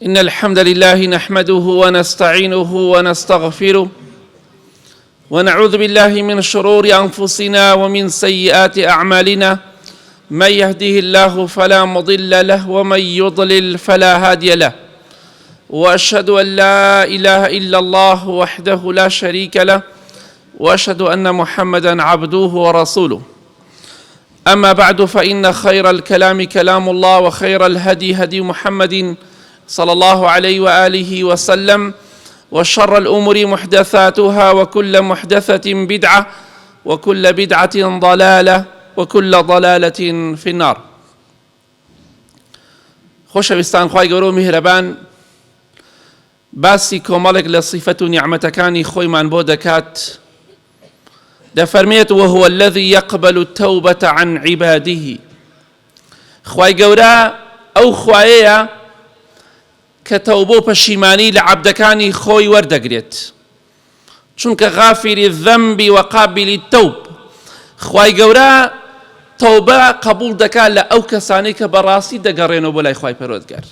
إن الحمد لله نحمده ونستعينه ونستغفره ونعوذ بالله من شرور أنفسنا ومن سيئات أعمالنا. من يهده الله فلا مضل له ومن يضلل فلا هادي له، وأشهد أن لا إله إلا الله وحده لا شريك له، وأشهد أن محمدا عبده ورسوله. أما بعد، فإن خير الكلام كلام الله، وخير الهدي هدي محمد صلى الله عليه وآله وسلم، وشر الأمور محدثاتها، وكل محدثة بدعة، وكل بدعة ضلالة، وكل ضلالة في النار. خۆشەویستان، خوای گەورە و میهرەبان باسی کۆمەڵێک لە صیفەت و نیعمەتەکانی خۆیمان بۆ دەکات. دەفەرمێت وهو الذي يقبل التوبة عن عباده. خوای گەورە ئەو خوایەیە کە تەوبە و پەشیمانی لە عەبدەکانی خۆی وەردەگرێت، چونکە غافری الذەنب وقابلی التەوب. خوای گەورە تەوبە قبول دەکات لە ئەو کەسانەی کە بەڕاستی دەگەڕێنەوە بۆ لای خوای پەروەردگار.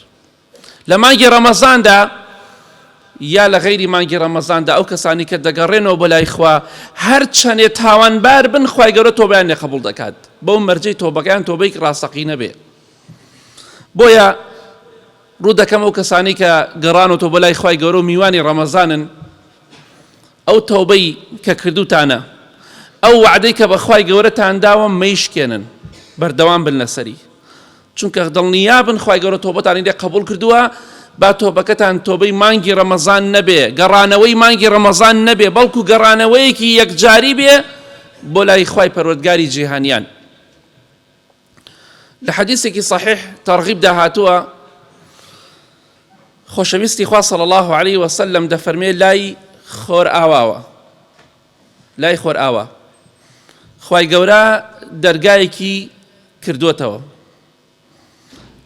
لە مانگی ڕەمەزاندا یا لە غەیری مانگی ڕەمەزاندا ئەو کەسانی کە دەگەڕێنەوە بۆ لای خوا هەر چەندێ تاوانبار بن، خوای گەورە تۆبەیان لێ قبول دەکات. بەو مەرجەی تۆبەکەیان تۆبەی ڕاستەقینە بێ. بۆیە ڕوو دەکەم ئەو کەسانی کە گەڕانەوە بۆ لای خوای گەورە و میوانی ڕەمەزانن، ئەو تەوبەی کە کردوتانە، ئەو وعدەی کە بە خوای گەورەتان داوە مەیشکێنن، بەردەوام بن لەسەری، چونکە دڵنیابن خوای گەورە تۆبەتانی لێ قبول کردووە. با تۆبەکەتان تۆبەی مانگی ڕەمەزان نەبێ، گەڕانەوەی مانگی ڕەمەزان نەبێ، بەڵکو گەڕانەوەیەکی یەکجاری بێ بۆ لای خوای پەروەردگاری جیهانیان. لە حەدیثێکی صحیح تەرغیب داهاتووە، خۆشەویستی خوا صلی الله عليه وسلم دەفەرمێ لای خۆر ئاواوە، لای خۆر ئاوا خوای گەورە دەرگایەکی کردووەتەوە.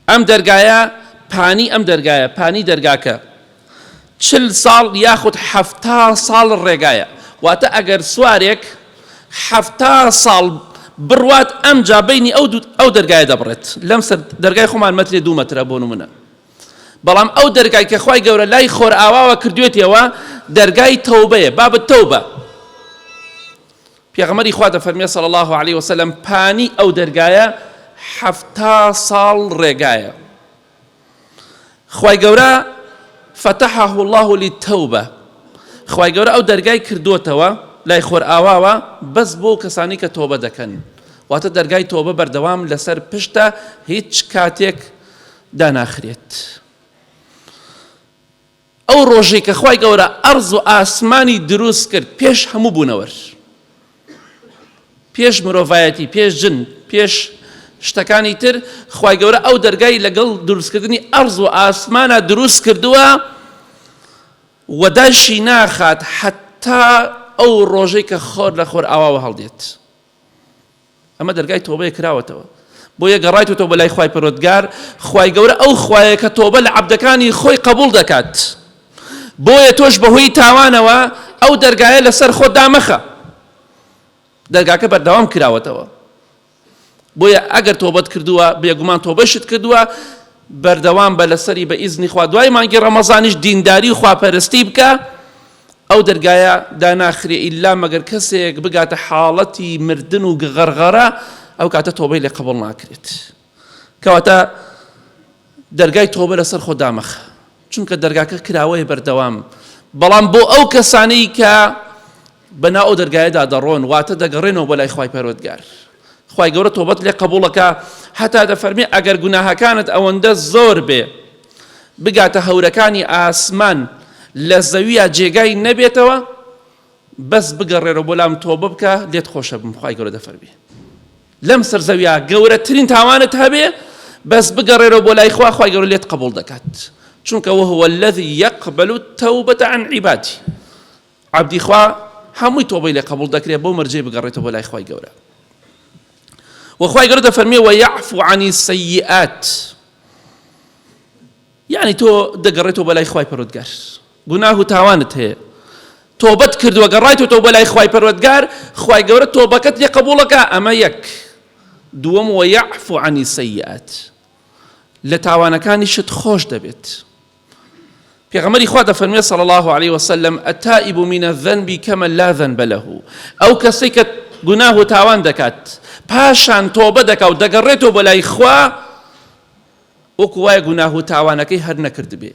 ئەم دەرگایە پانی دەرگاکە 40 ساڵ یاخود 70 ساڵ ڕێگایە. واتە ئەگەر سوارێک 70 ساڵ بڕوات ئەمجا بینی ئەو دەرگایە دەبڕێت. لەم سەر دەرگای خۆمان مەترێ 2 مەترە بۆ نمونە. بەڵام ئەو دەرگای کە خوای گەورە لای خۆر ئاواوە کردوێتەوە دەرگای تەوبەیە، بابە تەوبە. پێغەمبەری خوا دەفەرمێ صلی الله عليه وسلم پانی ئەو دەرگایە 70 ساڵ ڕێگایە. خوای گەورە فتحه الله للتوبة. خوای گەورە ئەو دەرگای کردوتەوە لای خۆر ئاواوە بەس بۆ کەسانی کە تۆبە دەکەن. واتە دەرگای تۆبە بەردەوام لەسەر پشتە، هیچ کاتێک داناخرێت. ئەو ڕۆژەی کە خوای گەورە ئەرز و ئاسمانی دروست کرد پێش هەموو بوونەوەر، پێش مرۆڤایەتی، پێش جن، پێش شتەکانی تر، خوای گەورە ئەو دەرگای لەگەڵ دروستکردنی ئەرز و ئاسمانە دروست کردووە و داشی ناخات حتا ئەو ڕۆژەی کە خۆر لە خۆر ئاواوە هەڵدێت. ئەمە دەرگای تۆبەیە کراوەتەوە. بۆیە گەڕایتەوە بە لای خوای پەروەردگار. خوای گەورە ئەو خوایە کە تۆبە لە عەبدەکانی خۆی قبول دەکات. بۆیە تۆش بەهۆی تاوانەوە ئەو دەرگایە لەسەر خۆت دامەخە. دەرگاکە بەردەوام کراوەتەوە. بۆیە ئەگەر تۆبەت کردووە، بێگومان تۆبەشت کردووە، بەردەوام بە لەسەری بە ئیزنی خوا. دوای مانگی ڕەمەزانیش دینداری و خواپەرستی بکە، ئەو دەرگایە داناخرێ ئیلا مەگەر کەسێک بگاتە حاڵەتی مردن و غەرغەرە، ئەو کاتە تۆبەی لێ قبول ناکرێت. کەواتە دەرگای تۆبە لەسەر خۆ دامەخە، چونکە دەرگاکە کراوەیە بەردەوام. بەڵام بۆ ئەو کەسانەی کە بەناو ئەو دەرگایەدا دەڕۆن، واتە دەگەڕێنەوە بۆ لای خوای پەروەردگار، خوای گەورە تۆبەت لێ قبوڵەکە. هەتا دەفەرمێ ئەگەر گوناهەکانت ئەوەندە زۆر بێ بگاتە هەورەکانی ئاسمان لە زەویە جێگای نەبێتەوە، بەس بگەڕێرەوە بۆ لام تۆبە بکە، لێت خۆشە بم. خوای گەورە دەفەرمێ لەم سەر زەویە گەورەترین تاوانت هەبێ، بەس بگەڕێرەوە بۆ لای خوا، خوای گەورە لێت قبول دەکات. چونکە وهو الذي يقبل التوبة عن عباده. عەبدی خوا هەمووی تۆبەی لێ قبول دەکرێت بۆ مەرجەی بگەڕێتەوە بۆ لای خوای گەورە. وخوای گەورە دەفەرمێ ويعفو عن السيئات. یعنی تۆ دەگەڕێتەوە بە لای خوای پەروەردگار، گوناه و تاوانت هەیە، تۆبەت کردووە، گەڕایتەوە بە لای خوای پەروەردگار، خوای گەورە تۆبەکەت لێ قبوڵەکە. ئەمە یەک. دووەم ويعفو عن السيئات. لە تاوانەکانیشت خۆش دەبێت. پێغەمبەری خوا دەفەرمێ صلی الله عليه وسلم التائب من الذنب كمن لا ذنب له ئەو کەسەی کە گوناه و تاوان دەکات پاشان تۆبە دەکات و دەگەڕێتەوە بۆ لای خوا وەکو وایە گوناه و تاوانەکەی هەر نەکرد بێ.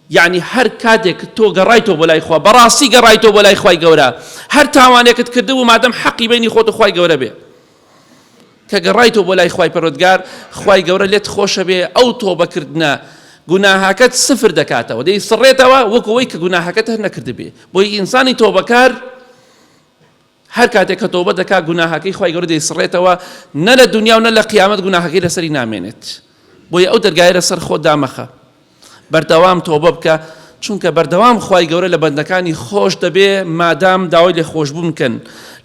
یعنی هەر کاتێک تۆ گەڕایتەوە بۆ لای خوا بەڕاستی گەڕایتەوە بۆ لای خوای گەورە هەر تاوانێکت کردبوو مادەم حەقی بینی خۆت و خوای گەورە بێ کە گەڕایتەوە بۆ لای خوای پەروەردگار خوای گەورە لێت خۆشە بێ ئەو تۆبەکردنە گوناهاکەت سفر دەکاتەوە دەیسڕێتەوە وەکو ئەوەی کە گوناهاکەت هەر نەکرد بێ. بۆی ئینسانی تۆبەکار هەر کاتێک کە تۆبە دەکات گوناهاکەی خوای گەورە دەیسڕێتەوە نە لە دنیا و نە لە قیامەت گوناهاکەی لەسەری نامێنێت. بۆیە ئەو دەرگایە لەسەر خۆت دامەخە بەردەوام تۆبە بکە چونکە بەردەوام خوای گەورە لە بەندەکانی خۆش دەبێ مادام داوای لێ خۆشبوون بکەن.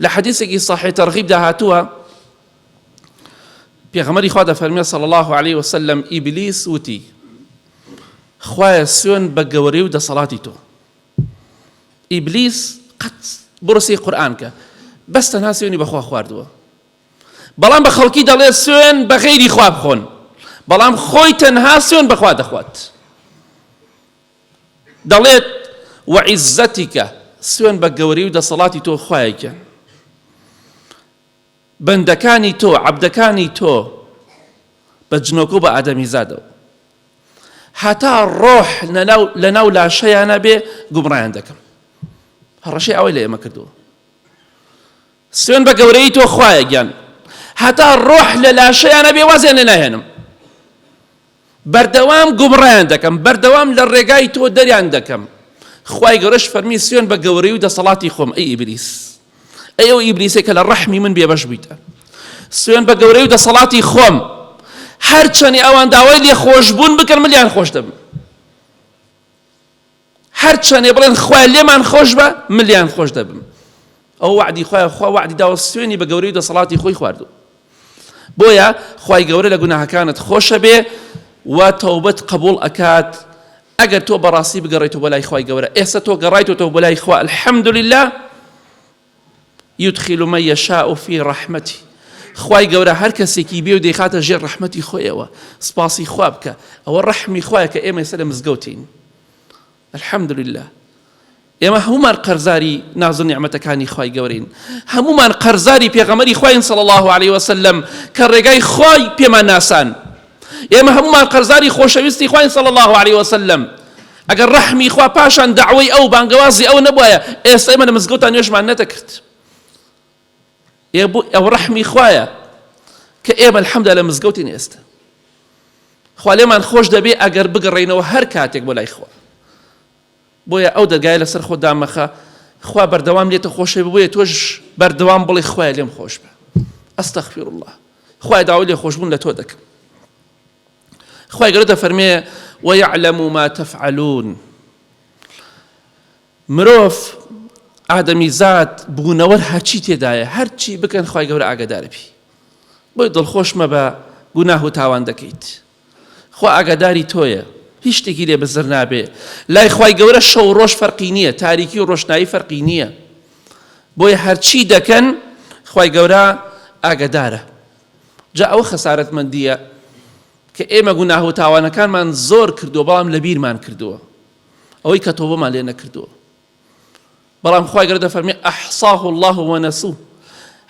لە حەدیثێکی صحیح تەرغیبدا هاتووە پێغەمبەری خوا دەفەرمێ صلی الله عليه وسلم ئیبلیس وتی خوایە سوێن بە گەورەی و دەسەڵاتی تۆ. ئیبلیس قەت بڕسی قورئان کە بەس تەنها سوێنی بەخوا خواردووە بەڵام بە خەڵکی دەڵێ سوێن بە غەیری خوا بخۆن بەڵام خۆی تەنها سوێن بەخوا دەخوات. دەڵێت وعیزەتیکە سوێن بە گەورەی و دەسەڵاتی تۆ خوایەکە بەندەکانی تۆ عەبدەکانی تۆ بە جنۆکە و بە ئادەمی زادەوە هەتا ڕۆح لەناو لاشەیانە بێ گومڕایان دەکەم. هەڕەشەی ئەوەی لە ئێمە کردووە سوێن بە گەورەی تۆ خوایە گیان هەتا ڕۆح لە لاشەیانە بێ وازیان لێ ناهێنم بەردەوام گومڕایان دەکەم بەردەوام لە ڕێگای تۆ دەریان دەکەم. خوای گەورەش فەرمی سوێن بە گەورەی و دەسەڵاتی خۆم ئەی ئیبلیس ئەی ئەو ئیبلیسێک کە لە ڕەحمی من بێبەش بوویتە سوێن بە گەورەی و دەسەڵاتی خۆم هەرچەنی ئەوان داوای لێ خۆشبوون بکەن ملیان خۆش دەبم هەرچەنێ بڵێن خوای لێمان خۆش بە ملیان خۆش دەبم. ئەو وعدی خوای خوا وعدی داوە سوێنی بە گەورەی و دەسەڵاتی خۆی خواردووە. بۆیە خوای گەورە لە گوناهەکانت خۆشە بێ و تەوبەت قبول ئەکات ئەگەر تۆ بەڕاستی بگەڕێتەوە بە لای خوای گەورە. ئێستا تۆ گەڕایتەوە بە لای خوا الحەمدولله يدخل من يشاء في رحمته خوای گەورە هەر کەسێکی بێ و دەیخاتە ژێر ڕەحمەتی خۆیەوە سپاسی خوا بکە ئەوە ڕەحمی خوایە کە ئێمە ئێستا لە مزگەوتین الحەمدولله. ئێمە هەمومان قەرزاری ناز و نیعمەتەکانی خوای گەورەین هەمومان قەرزاری پێغەمبەری خوایین صلی الله عليه وسلم کە ڕێگای خوای پێمان ناسان. ئێمە هەمومان قەرزاری خۆشەویستی خوایین صلی الله عليه وسلم ئەگەر ڕەحمی خوا پاشان دعوەی ئەو بانگەوازی ئەو نەبووایە ئێستا ئێمە لە مزگەوتان نوێژمان نەدەکرد. ئەو ڕەحمی خوایە کە ئێمە الحەمدە لە مزگەوتین ئێستا خوا لێمان خۆش دەبێ ئەگەر بگەڕێینەوە هەر کاتێک بۆ لای خوا. بۆیە ئەو دەرگایە لەسەر خۆ دامەخە خوا بەردەوام لێتە خۆشە بۆیە تۆش بەردەوام بڵێ خوایە لێم خۆش بە ئەستەغفیر الله خوای داوای لێ خۆشبوون لە تۆ دەکەم. خوای گەورە دەفەرمێ ويعلم ما تفعلون مرۆڤ ئادەمی زاد بوونەوە هەرچی تێدایە هەرچی بکەن خوای گەورە ئاگادارە پێی. بۆی دڵخۆش مەبە گوناه و تاوان دەکەیت خوا ئاگاداری تۆیە هیچ شتێکی لێ بزر نابێ. لای خوای گەورە شەو و ڕۆژ فەرقی نییە تاریکی و ڕۆشنایی فەرقی نییە. بۆیە هەرچی دەکەن خوای گەورە ئاگادارە. جا ئەوە خەسارەتمەندیە کە ئێمە گوناه و تاوانەکانمان زۆر کردووە بەڵام لە بیرمان کردووە ئەوەی کە تۆبەمان لێ نەکردووە. بەڵام خوای گەورە دەفەرمێ ئەحصاه الله ونەسوه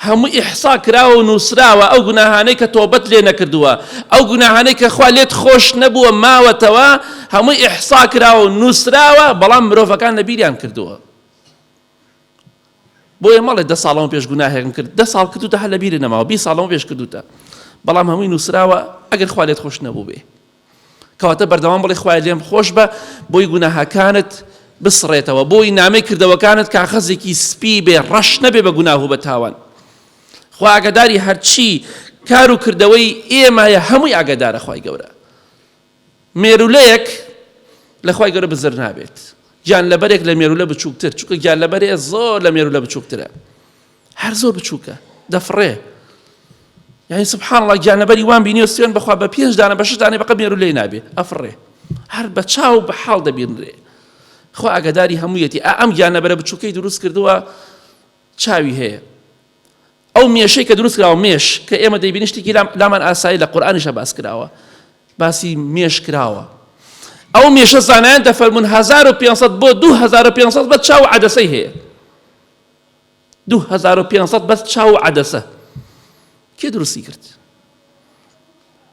هەموو ئیحسا کراوە و نووسراوە ئەو گوناهانەی کە تۆبەت لێ نەکردووە ئەو گوناهانەی کە خوا لێت خۆش نەبووە ماوەتەوە هەمووی ئیحسا کراوە و نووسراوە بەڵام مرۆڤەکان لە بیریان کردووە. بۆیە مەڵێ 10 ساڵەوە پێش گوناهێکم کرد 10 ساڵ کردوتە هەر لە بیرە نەماوە 20 ساڵەوە پێش کردوتە بەڵام هەمووی نووسراوە ئەگەر خوا لێت خۆش نەبوو بێ کەواتە بەردەوام بڵێ خوای لێم خۆش بە بۆی گوناهەکانت بسڕێتەوە بۆی نامەی کردەوەکانت کاغەزێکی سپی بێ ڕەش نەبێ بە گوناه و بە تاوان. خوا ئاگاداری هەرچی کار و کردەوەی ئێمەیە هەمووی ئاگادارە خوای گەورە. مێرولەیەک لە خوای گەورە بزر نابێت گیانلەبەرێک لە مێرولە بچووکتر چونکە گیانلەبەرێ زۆر لە مێرولە بچووکترە هەر زۆر بچووکە دەفڕێ. یعنی سبحان الله گیانلەبەری وان بینی و سوێن بەخوا بە 5 دانە بە 6 دانە بەقە مێرولەی نابێ ئەفڕێ هەر بە چاو بە حاڵ دەبینرێ. خوا ئاگاداری هەموویەتی ئەم گیانلەبەرە بچووکەی دروست کردووە چاوی هەیە. ئەو مێشەی کە دروست کراوە مێش کە ئێمە دەیبینی شتێکی لامان ئاسایی لە قورئانیشە باس کراوە باسی مێش کراوە ئەو مێشە زانایان دەفەرمون 1500 بۆ 2500 بە چاو عەدەسەی هەیە. 2500 بەس چاو عەدەسە. کێ دروستی کرد؟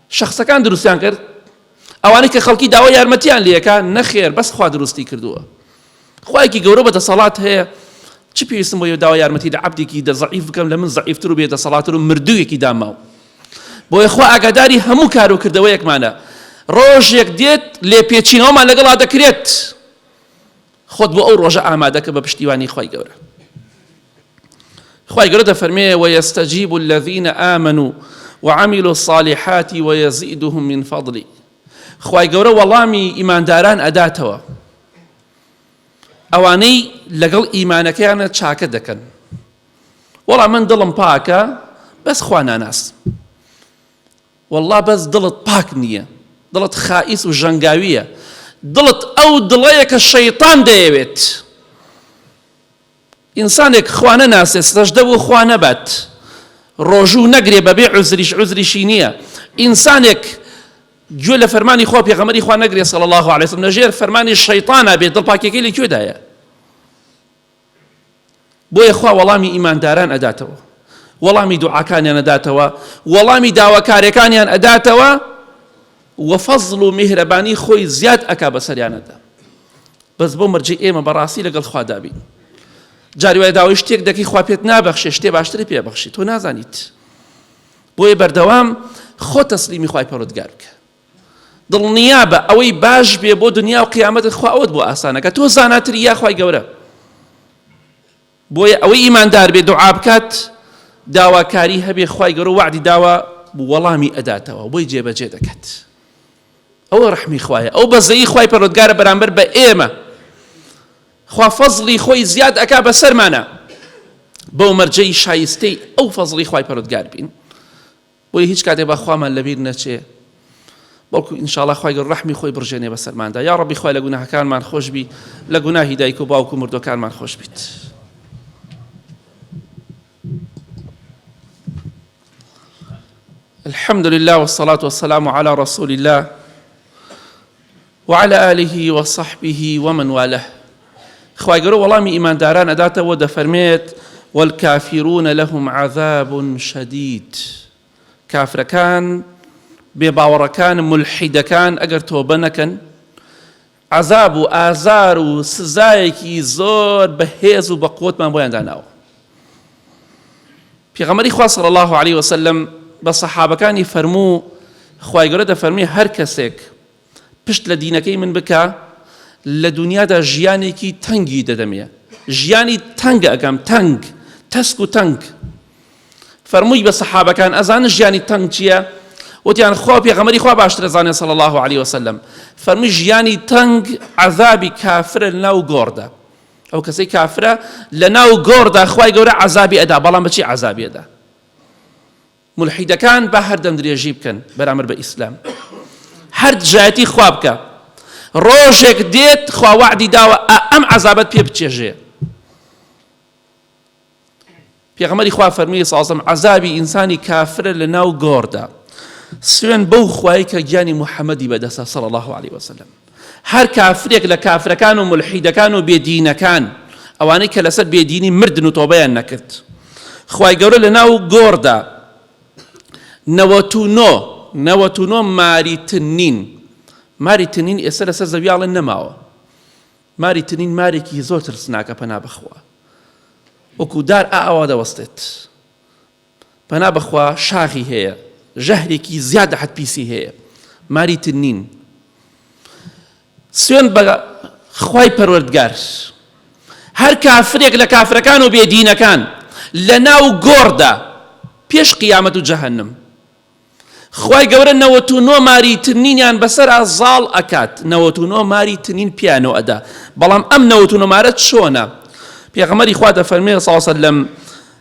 شخصەکان دروستیان کرد؟ ئەوانەی کە خەڵکی داوای یارمەتیان لێەکە نەخێر، بەس خوا دروستی کردووە. خوایەکی گەورە بەدەسەڵات هەیە، چ پێویستم بۆ داوای یارمەتی لە عەبدێکی دەزەعیف بکەم لە من زەعیفتر و بێدەسەڵاتتر و مردوویەکی داماوە. بۆیە خوا ئاگاداری هەموو کاروکردەوەیەکمانە. ڕۆژێک دێت لێپێچینەوەمان لەگەڵا دەکرێت. خۆت بۆ ئەو ڕۆژە ئامادەکە بە پشتیوانی خوای گەورە. خوای گەورە دەفەرمێ وَيَسْتَجِيبُ الَّذِينَ آمَنُوا وَعَمِلُوا الصَّالِحَاتِ وَيَزِيدُهُم مِّن فَضْلِهِ. خوای گەورە وەڵامی ئیمانداران ئەداتەوە. ئەوانەی لەگەڵ ئیمانەکەیانە چاکە دەکەن. وەڵا من دڵم پاکە بەس خوا ناناسم. والله بەس دڵت پاک نییە، دڵت خائیس و ژەنگاویە، دڵت ئەو دڵەیە کە شەیطان دەیەوێت. ئینسانێک خوا نەناسێت، سەجدە بۆ خوا نەبات، ڕۆژوو نەگرێ بەبێ عوزریشی نییە. ئینسانێک گوێ لە فەرمانی خوا پێغەمبەری خوا نەگرێ صلی الله علیه وسلم، لەژێر فەرمانی شەیطانە بێت، دڵپاکیەکەی لەکوێدایە؟ بۆیە خوا وەڵامی ئیمانداران ئەداتەوە، وەڵامی دوعاکانیان ئەداتەوە، وەڵامی داواکارەکانیان ئەداتەوە، وەفەزڵ و میهرەبانی خۆی زیاد ئەکا بەسەریانەدا. بەس بۆ مەرجەی ئێمە بەڕاستی لەگەڵ خوا دابین. جاری وایە داوای شتێک دەکەی خوا پێت نابەخشێ، شتێ باشتری پێبەخشی، تۆ نازانیت. بۆیە بەردەوام خۆ تەسلیمی خوای پەروەردگار بکە. دڵنیا بە ئەوەی باش بێ بۆ دنیا و قیامەتت خوا ئەوت بۆ ئاسانەکە، تۆ زاناتری یا خوای گەورە. بۆیە ئەوەی ئیماندار بێ دوعا بکات، داواکاری هەبێ، خوای گەورە وعدی داوە وەڵامی ئەداتەوە، بۆی جێبەجێ دەکات. ئەوە ڕەحمی خوایە، ئەو بەزەیی خوای پەروەردگارە بەرامبەر بە ئێمە. خوا فەزڵی خۆی زیاد ئەکا بەسەرمانە، بەو مەرجەی شایستەی ئەو فەزڵی خوای پەروەردگار بین. بۆیە هیچ کاتێک با خوامان لەبیر نەچێ، بەڵکو ئینشاءڵڵا خوای گەورە ڕەحمی خۆی بڕژێنێ بەسەرماندا. یا ڕەبی خوای لە گوناهەکانمان خۆش بی، لە گوناهی دایک و باوک و مردوەکانمان خۆش بیت. الحمد لله والصلاة والسلام على رسول الله وعلى آله وصحبه ومن والاه. خوای گەورە وەڵامی ئیمانداران ئەداتەوە، دەفەرمێت والكافرون لهم عذاب شديد. کافرەکان، بێباوەڕەکان، ملحیدەکان ئەگەر تۆبە نەکەن، عەزاب و ئازار و سزایەکی زۆر بەهێز و بەقوتمان بۆیان داناوە. پێغەمبەری خوا صلی الله علیه وسلم بە سەحابەکانی فەرموو، خوای گەورە دەفەرمێ هەر کەسێک پشت لە دینەکەی من بکە، لە دنیادا ژیانێکی تەنگی دەدەمێ، ژیانی تەنگ ئەگەم، تەنگ، تەسک و تەنگ. فەرمووی بە سەحابەکان ئەزانن ژیانی تەنگ چییە؟ وتیان خوا پێغەمبەری خوا باشتر ئەزانێ صلی الله علیه وسلم. فەرمووی ژیانی تەنگ عەزابی کافرە لەناو گۆڕدا. ئەو کەسەی کافرە لەناو گۆڕدا خوای گەورە عەزابی ئەدا، بەڵام بەچی عەزابی ئەدا؟ ملحیدەکان بە هەردەم درێژی بکەن بەرامبەر بە ئیسلام، هەر جایەتی خوا بکە، ڕۆژێک دێت خوا وعدی داوە ئەم عەزابەت پێ بچێژێ. پێغەمبەری خوا فەرمووی صلی الله علیه وسلم عەزابی ئینسانی کافرە لەناو گۆڕدا. سوێن بەو خوای کە گیانی موحەممەدی بەدەستە صلی الله علیه وسلم. هەر کافرێک لە کافرەکان و ملحیدەکان و بێدینەکان، ئەوانەی کە لەسەر بێدینی مردن و تۆبەیان نەکرد، خوای گەورە لەناو گۆڕدا 99 ماری تنین. ماری تنین ئێستا لەسەر زەویاڵێن نەماوە. ماری تنین مارێکی زۆر ترسناکە، پەنا بەخوا، وەکو دار ئاوا دەوەستێت. پەنا بەخوا شاخی هەیە، ژەهرێکی زیاد حەد پیسی هەیە، ماری تنین. سوێن بە خوای پەروەردگار، هەر کافرێک لە کافرەکان و بێدینەکان لەناو گۆڕدا پێش قیامەت و جەهەنم، خوای گەورە 99 ماری تنینیان بەسەرا زاڵ ئەکات، 99 ماری تنین پیانەوە ئەدا. بەڵام ئەم 99 مارە چۆنە؟ پێغەمبەری خوا دەفەرمێ صلی الله علیه وسلم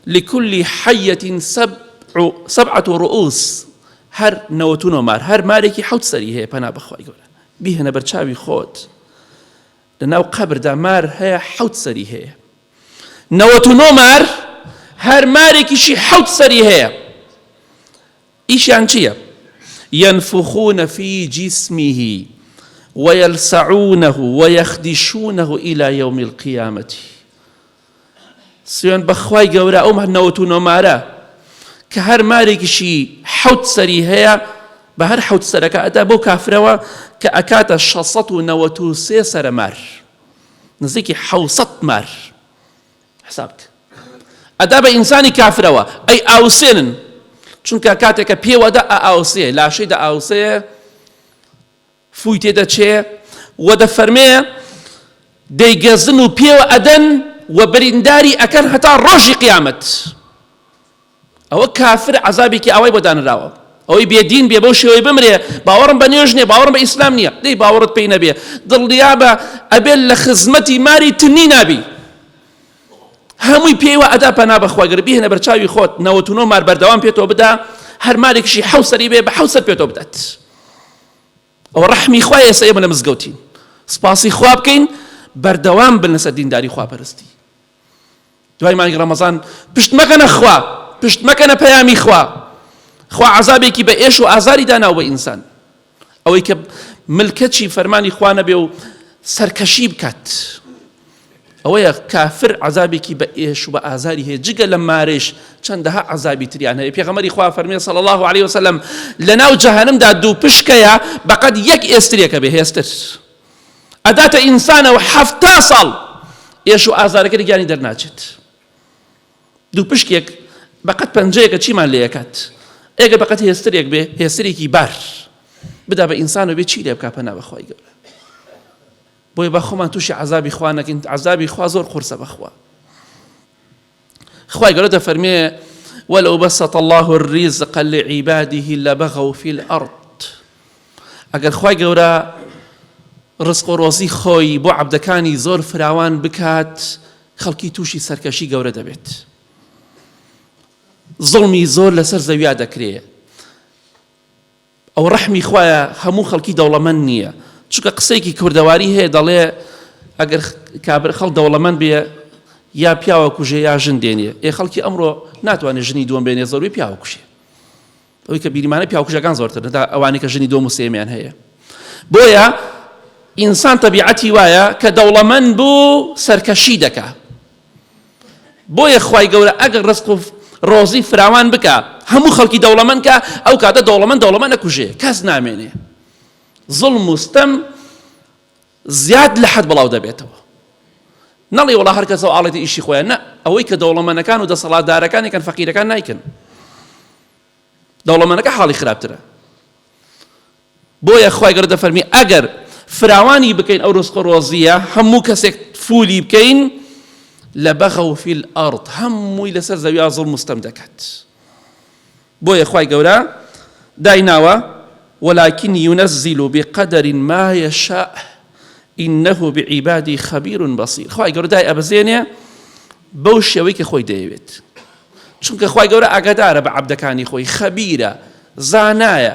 لكل حية 7 رؤوس. هەر 99 مار، هەر مارێکی 7 سەری هەیە. پەنا بەخوای گەورە بیهێنە بەرچاوی خۆت، لەناو قەبردا مار هەیە 7 سەری هەیە. 99 مار، هەر مارێکیشی 7 سەری هەیە. ئیشیان چییە؟ ينفخون في جسمه ويلسعونه ويخدشونه إلى يوم القيامة. سوێن بەخوای گەورە ئەو نەوەتونە مارە کە هەر مارێکیشی حەوت سەری هەیە بە هەر حەوت سەرەکە ئەدا بۆ کافرەوە کە ئەکاتە 693 سەرە مار، نزیکی 700 مار حساب ئەدا بە ئینسانی کافرەوە ئەی ئاوسێنن، چونکە کاتێکە پێوەدا ئاوسێ لاشەی دە ئاوسێ فوی تێدەچێ و دەفەرمێ دەیگەزن و پێوە ئەدەن و برینداری ئەکەن هەتا ڕۆژی قیامەت. ئەوە کافر عەزابێکی ئەوەی بۆ دانراوە، ئەوەی بێدین بێ بەو شێوەی بمرێ، باوەڕم بە نوێژ نییە، باوەڕم بە ئیسلام نییە، دەی باوەڕت پێی نەبێ، دڵنیا بە ئەبێت لە خزمەتی ماری تنی نابی، هەمووی پێیوە ئەدا پەنا بەخوای گەورە بیهێنە بەرچاوی خۆت 99 مار بەردەوام پێتەوە بدا، هەر مارێکیشی 7 سەری بێ بە 7 سەر پێتەوە بدات. ئەوە ڕەحمی خوای ئێستا ئێمە لە مزگەوتین، سپاسی خوا بکەین، بەردەوام بن لەسەر دینداری خواپەرستی. دوای مانگی ڕەمەزان پشت مەکەنە خوا، پشت مەکەنە پەیامی خوا. خوا عەزابێکی بە ئێش و ئازاری داناو بە ئینسان، ئەوەی کە ملکەتی فەرمانی خوا نەبێ و سەرکەشی بکات، ئەوەیە کافر عەزابێکی بە ئێش و بە ئازاری هەیە. جگە لە مارێش چەندەها عەزابی تریان هەیە. پێغەمبەری خوا فەرمێ صلی الله علیه وسلم لەناو جەهەنەمدا دوو پشکەیە بەقەد یەک ئێسترێکە بێ هێستر، ئەداتە ئینسانەوە 70 ساڵ ئێش و ئازارەکە گیانی دەرناچێت. دوو پشکێک بەقەد پەنجەیەکە چیمان لێ ئەکات؟ ئێگە بەقەد هێسترێک بێ، هێسترێکی بار بدا بە ئینسانەوە بێ چی لێ بکا پەنا بەخوای گەورە. بۆیە بە خۆمان تووشی عەزابی خوا نەکەین، عەزابی خوا زۆر قورسە بەخوا. خوای گەورە دەفەرمێ ولو بسط الله الرزق لعباده لبغوا في الأرض. ئەگەر خوای گەورە ڕزق و ڕۆزی خۆی بۆ عەبدەکانی زۆر فراوان بکات، خەڵکی تووشی سەرکەشی گەورە دەبێت، زڵمی زۆر لەسەر زەویا دەکرێت. ئەو ڕەحمی خوایە هەموو خەڵکی دەوڵەمەند نییە، چونکە قسەیەکی کوردەواری هەیە دەڵێ ئەگەر کابر خەڵک دەوڵەمەند بێ یا پیاوە کوژێ یا ژن دێنێ. خەڵکی ئەمڕۆ ناتوانێت ژنی دووەم بێنێ، زۆربەی پیاوە کوژێ، ئەوەی کە بیریمانە پیاوکوژەکان زۆرتر تا ئەوانەی کە ژنی دۆم و سێمیان هەیە. بۆیە ئینسان تەبیعەتی وایە کە دەوڵەمەند بوو سەرکەشی دەکا. بۆیە خوای گەورە ئەگەر ڕزق و ڕۆزی فراوان بکە هەموو خەڵکی دەوڵەمەند کە ئەو کاتە دەوڵەمەند نەکوژێ، کەس نامێنێ، زڵم و ستەم زیاد لە حەد بڵاو دەبێتەوە. نەڵێ وەڵا هەر کەس ئەو ئاڵێتی ئیشی خۆیان، نە، ئەوەی کە دەوڵەمەندەکان و دەسەڵاتدارەکانێکن فەقیرەکان نایکن، دەوڵەمەندەکە حاڵی خراپترە. بۆیە خوای گەورە دەفەرمی ئەگەر فراوانی بکەین ئەو ڕزق و ڕۆزیە، هەموو کەسێک فولی بکەین، لبغوا في الأرض، هەمووی لەسەر زەویا زڵم و ستەم دەکات. بۆیە خوای گەورە دایناوە ولكن ينزل بقدر ما يشاء إنه بعبادي خبير بصير. خوای گەورە دای ئەبەزێنێ بەو شێوەی کە خۆی دەیەوێت، چونکە خوای گەورە ئاگادارە بە عەبدەکانی خۆی، خەبیرە، زانایە،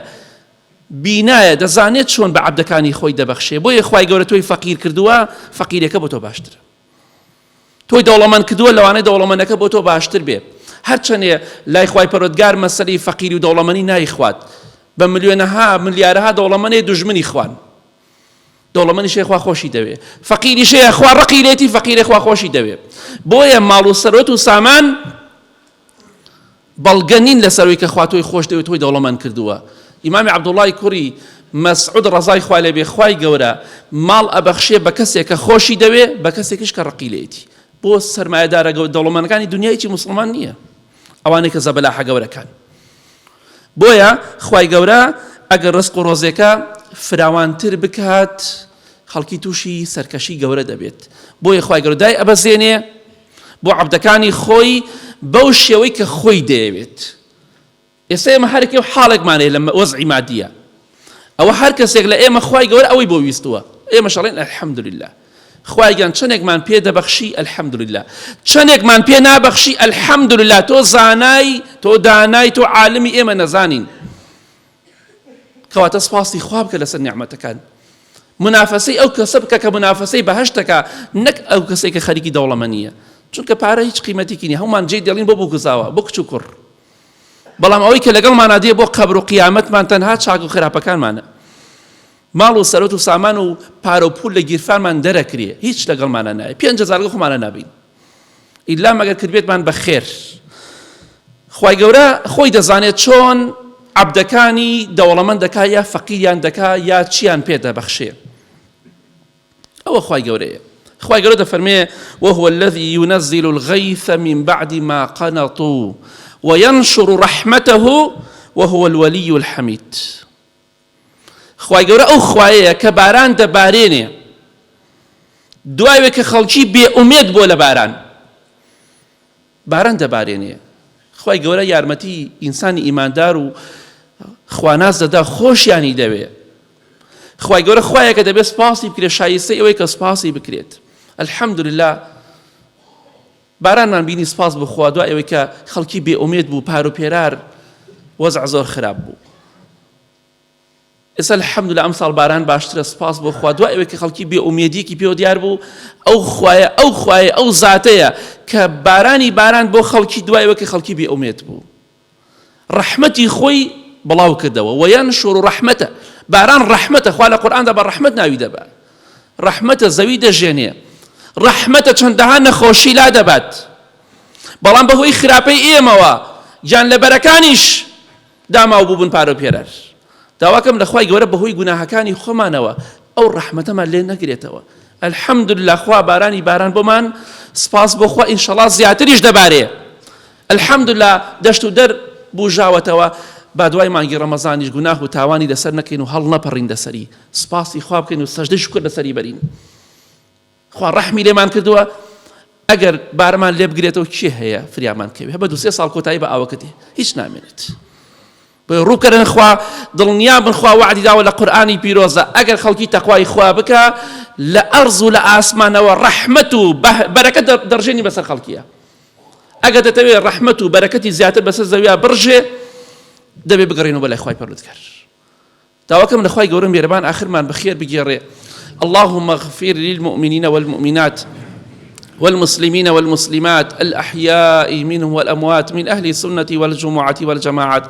بینایە، دەزانێت چۆن بە عەبدەکانی خۆی دەبەخشێ. بۆیە خوای گەورە تۆی فەقیر کردووە، فەقیرەکە بۆ تۆ باشترە، تۆی دەوڵەمەند کردووە، لەوانەیە دەوڵەمەندەکە بۆ تۆ باشتر بێ. هەرچەندێ لای خوای پەروەردگار مەسەلەی فەقیری و دەوڵەمەندی نایخوات، بە ملیۆنەها ملیارەها دەوڵەمەندێ دوژمنی خوان، دەوڵەمەندی شێ خوا خۆشی دەوێ، فەقیری شێ خوا ڕقیلێتی، فەقیری خوا خۆشی دەوێ. بۆیە ماڵ و سەرۆت و سامان بەڵگەنین لەسەرەوەی کە خوا تۆی خۆش دەوێت، تۆی دەوڵەمەند کردووە. ئیمامی عەبدوڵڵای کوڕی مەسعود ڕەزای خوا لێبێ خوای گەورە ماڵ ئەبەخشێ بە کەسێک کە خۆشی دەوێ، بە کەسێکیش کە ڕقیلێتی. بۆ سەرمایەدارە دەوڵەمەندەکانی دنیایکی موسڵمان نییە، ئەوانەی کە زەبەلاحە گەورەکان. بۆیە خوای گەورە ئەگەر ڕزق و ڕۆزێکە فراوانتر بکات، خەڵکی تووشی سەرکەشی گەورە دەبێت. بۆیە خوای گەورە دای ئەبەزێنێ بۆ عەبدەکانی خۆی بەو شێوەی کە خۆی دەیەوێت. ئێستا ئێمە هەرێکی حاڵێکمانەیە لە وەزعی مادیە، ئەوە هەر کەسێک لە ئێمە خوای گەورە ئەوەی بۆ ویستووە، ئێمە شەڵێن ئەلحەمدولله. خوای گیان چەندێکمان پێ دەبەخشی ئەلحەمدولله، چەندێکمان پێ نابەخشی ئەلحەمدولله. تۆ زانای، تۆ دانای، تۆ عالمی، ئێمە نەزانین. کەواتە سپاسی خوا بکە لەسەر نیعمەتەکان. منافەسەی ئەو کەسە بکە کە منافەسەی بەهەشتەکە، نەک ئەو کەسێک کە خەریکی دەوڵەمەندیە، چونکە پارە هیچ قیمەتێکی نییە، هەمومان جێی دێڵین بۆ بگوزاوە، بۆ کچ و کوڕ. بەڵام ئەوەی کە لەگەڵمانە دێ بۆ قەبر و قیامەتمان تەنها چاک و خراپەکانمانە. ماڵ و سەرۆت و سامان و پارە و پول لە گیرفانمان دەرەکرێ هیچ لەگەڵمانە نایە 5,000 خۆمانە نابین ئیلا مەگەر کردبێتمان بە خێر خوای گەورە خۆی دەزانێت چۆن عەبدەکانی دەوڵەمەند دەکا یا فەقیریان دەکا یا چیان پێ دەبەخشێ ئەوە خوای گەورەیە خوای گەورە دەفەرمێ وهو الذي ينزل الغيث من بعد ما قنطوا وينشر رحمته وهو الولي الحميد خوای گەورە ئەو خوایەیە کە باران دەبارێنێ دوایەوێ کە خەڵکی بێئومێد بۆ لە باران دەبارێنێ خوای گەورە یارمەتی ئینسانی ئیماندار و خواناز دەدا خۆشیانی دەوێ خوای گەورە خوایە کە دەبێت سپاسی بکرێت شایستەی ئەوەی کە سپاسی بکرێت الحەمدولله بارانمان بینی سپاس بخوا دوای ئەوەی کە خەڵکی بێئومێد بوو پار و پێرار وەزع زۆر خراپ بوو ئێستا الحەمدولله ئەم ساڵ باران باشترە سپاس بخوا دوای ئەوەی کە خەڵکی بێئومێدیەکی پێوە دیار بوو ئەو خوایە ئەو زاتەیە کە باران بۆ خەڵکی دوای ئەوەی کە خەڵکی بێئومێد بوو ڕەحمەتی خۆی بڵاو کردەوە وەینشر ڕەحمەتە باران ڕەحمەتە خوا لە قورئاندا بە ڕەحمەت ناوی دەبات ڕەحمەتە زەوی دەژێنێ ڕەحمەتە چەندەها نەخۆشی لا دەبات بەڵام بەهۆی خراپەی ئێمەوە گیان لەبەرەکانیش داماو بووبن پارە و پێرار داواکەم لە خوای گەورە بەهۆی گوناهەکانی خۆمانەوە ئەو ڕەحمەتەمان لێ نەگرێتەوە الحەمدولله خوا باران بۆمان سپاس بۆ خوا ئینشەڵڵا زیاتریش دەبارێ الحەمدولله دەشت و دەر بوژاوەتەوە با دوای مانگی ڕەمەزانیش گوناه و تاوانی لەسەر نەکەین و هەڵ نەپەڕین دەسەری سپاسی خوا بکەین و سەجدەی شوکر لەسەری بەرین خوا ڕەحمی لێمان کردووە ئەگەر بارمان لێ بگرێتەوە کێ هەیە فریامان کەوێ هەبە 2-3 ساڵ کۆتایی بە ئاوەکەتی هیچ نامێنێت ڕووکەرن خوا دڵنیا بن خوا وعدی داوە لە قورئانی پیرۆزە ئەگەر خەڵکی تەقوای خوا بکە لە ئەرز و لە ئاسمانەوە ڕەحمەت و بەرەکەت دەڕژێنی بەسەر خەڵکیە ئەگەر دەتەوێت ڕەحمەت و بەرەکەتی زیاتر بەسەر زەویە بڕژێ دەبێ بگەڕێنەوە بەلای خوای پەروەردگار داواکەم لە خوای گەورە میێرەبان ئاخرمان بەخێر بگێڕێ اللهم اغفر للمؤمنين والمؤمنات والمسلمين والمسلمات الأحياء منهم والأموات من أهل السنة والجمعة والجماعات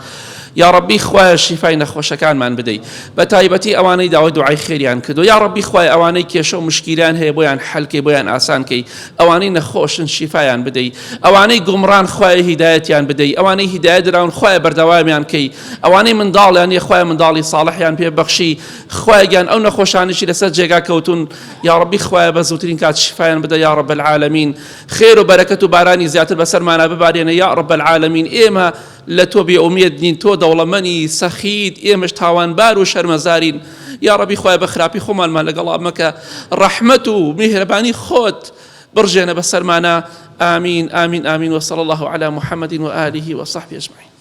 يا ربي خواه الشفاء نخوش كان من بدي بتايبتي أواني دعاء خيريان كدو يا ربي خواه أواني كيشو مشكلان هي بويان حل كي بويان آسان كي أواني نخوش شفاء بدي أواني قمران خواه هدايتيان بدي أواني هداية دران خواه بردواميان كي أواني من ضال يعني خواه من ضالي صالح يعني بيبخشي خواه جان أو نخوشانشي لسجيقا كوتون يا ربي خواه بزوترين كات شفاء بدي يا رب العالمين خير وبركة باراني زيادة بسر معنا ببارينا يا رب العالمين إيما لتو بأميد نين تو دولمني سخيد إيمش تاوان بارو شرمزارين يا ربي خويا بخرابي خمال ما لقى مكا رحمته مهرباني خوت برجينا بسر معنا آمين آمين آمين وصلى الله على محمد وآله وصحبه أجمعين.